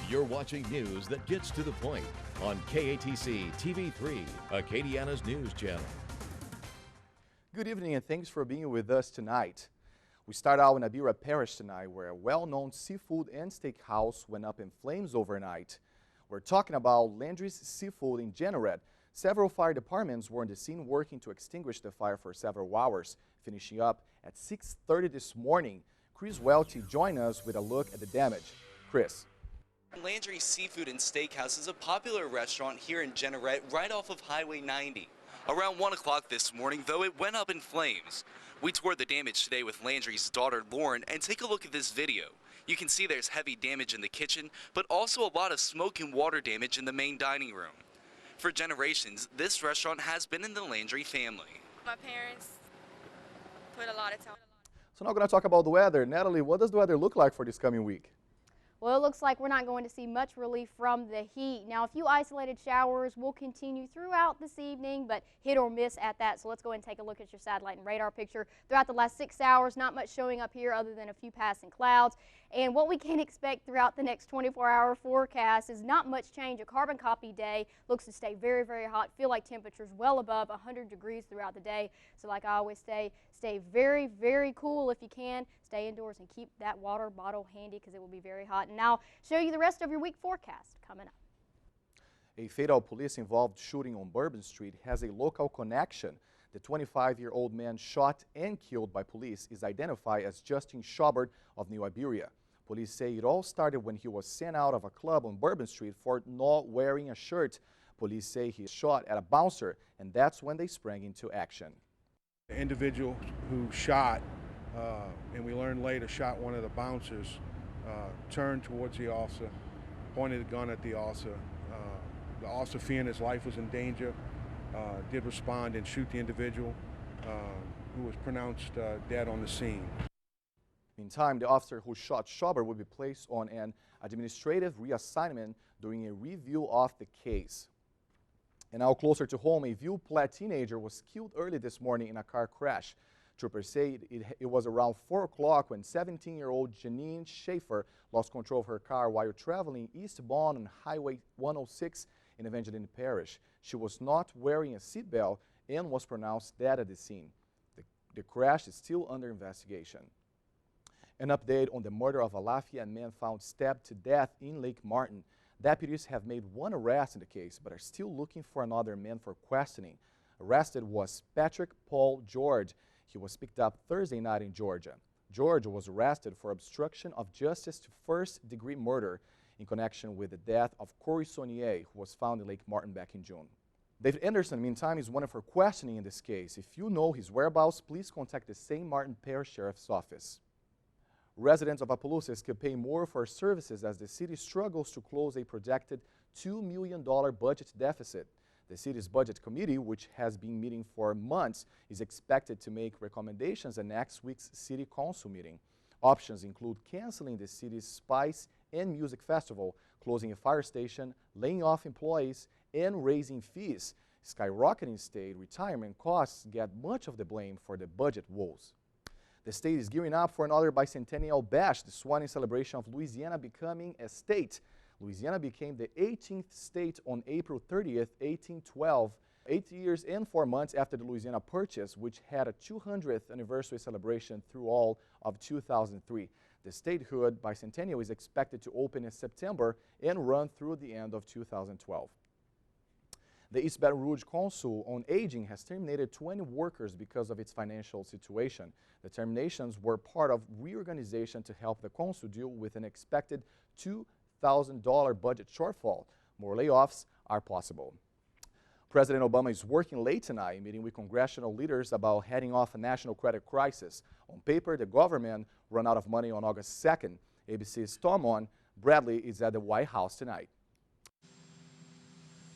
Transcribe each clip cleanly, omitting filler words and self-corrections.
You're watching news that gets to the point on KATC TV3, Acadiana's news channel. Good evening and thanks for being with us tonight. We start out in Abira Parish tonight, where a well-known seafood and steakhouse went up in flames overnight. We're talking about Landry's Seafood in Jeanneret. Several fire departments were on the scene working to extinguish the fire for several hours, finishing up at 6:30 this morning. Cris Matochi joined us with a look at the damage. Cris. Landry's Seafood and Steakhouse is a popular restaurant here in Jeanneret, right off of Highway 90. Around 1 o'clock this morning, though, it went up in flames. We toured the damage today with Landry's daughter, Lauren, and take a look at this video. You can see there's heavy damage in the kitchen, but also a lot of smoke and water damage in the main dining room. For generations, this restaurant has been in the Landry family. My parents put a lot of time. So now we're going to talk about the weather. Natalie, what does the weather look like for this coming week? Well, it looks like we're not going to see much relief from the heat. Now, a few isolated showers will continue throughout this evening, but hit or miss at that. So let's go ahead and take a look at your satellite and radar picture. Throughout the last 6 hours, not much showing up here other than a few passing clouds. And what we can expect throughout the next 24-hour forecast is not much change. A carbon copy day looks to stay very, very hot. Feel like temperatures well above 100 degrees throughout the day. So like I always say, stay very, very cool if you can. Stay indoors and keep that water bottle handy because it will be very hot. And I'll show you the rest of your week forecast coming up. A fatal police-involved shooting on Bourbon Street has a local connection. The 25-year-old man shot and killed by police is identified as Justin Schobert of New Iberia. Police say it all started when he was sent out of a club on Bourbon Street for not wearing a shirt. Police say he shot at a bouncer, and that's when they sprang into action. The individual who shot, and we learned later shot one of the bouncers, turned towards the officer, pointed a gun at the officer. The officer, fearing his life was in danger, did respond and shoot the individual, who was pronounced dead on the scene. Meantime, the officer who shot Schobert will be placed on an administrative reassignment during a review of the case. And now closer to home, a Ville Platte teenager was killed early this morning in a car crash. Troopers say it was around 4 o'clock when 17-year-old Janine Schaefer lost control of her car while traveling eastbound on Highway 106 in Evangeline Parish. She was not wearing a seatbelt and was pronounced dead at the scene. The crash is still under investigation. An update on the murder of a Lafayette man found stabbed to death in Lake Martin. Deputies have made one arrest in the case, but are still looking for another man for questioning. Arrested was Patrick Paul George. He was picked up Thursday night in Georgia. George was arrested for obstruction of justice to first-degree murder in connection with the death of Corey Saunier, who was found in Lake Martin back in June. David Anderson, meantime, is wanted for questioning in this case. If you know his whereabouts, please contact the St. Martin Parish Sheriff's Office. Residents of Opelousas could pay more for services as the city struggles to close a projected $2 million budget deficit. The city's budget committee, which has been meeting for months, is expected to make recommendations at next week's city council meeting. Options include canceling the city's Spice and Music Festival, closing a fire station, laying off employees, and raising fees. Skyrocketing state retirement costs get much of the blame for the budget woes. The state is gearing up for another bicentennial bash, this one in celebration of Louisiana becoming a state. Louisiana became the 18th state on April 30th, 1812, 8 years and 4 months after the Louisiana Purchase, which had a 200th anniversary celebration through all of 2003. The statehood bicentennial is expected to open in September and run through the end of 2012. The East Baton Rouge Council on Aging has terminated 20 workers because of its financial situation. The terminations were part of reorganization to help the council deal with an expected $2,000 budget shortfall. More layoffs are possible. President Obama is working late tonight, meeting with congressional leaders about heading off a national credit crisis. On paper, the government ran out of money on August 2nd. ABC's Tom Bradley is at the White House tonight.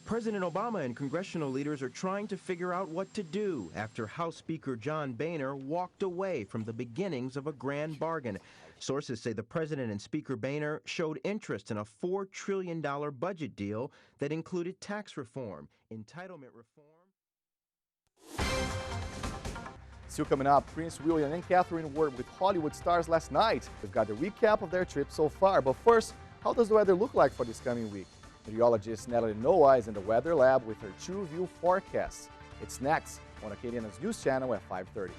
President Obama and congressional leaders are trying to figure out what to do after House Speaker John Boehner walked away from the beginnings of a grand bargain. Sources say the president and Speaker Boehner showed interest in a $4 trillion budget deal that included tax reform, entitlement reform. Still coming up, Prince William and Catherine were with Hollywood stars last night. We've got the recap of their trip so far, but first, How does the weather look like for this coming week? Meteorologist Natalie Noah is in the Weather Lab with her True View forecast. It's next on Acadiana's news channel at 5:30.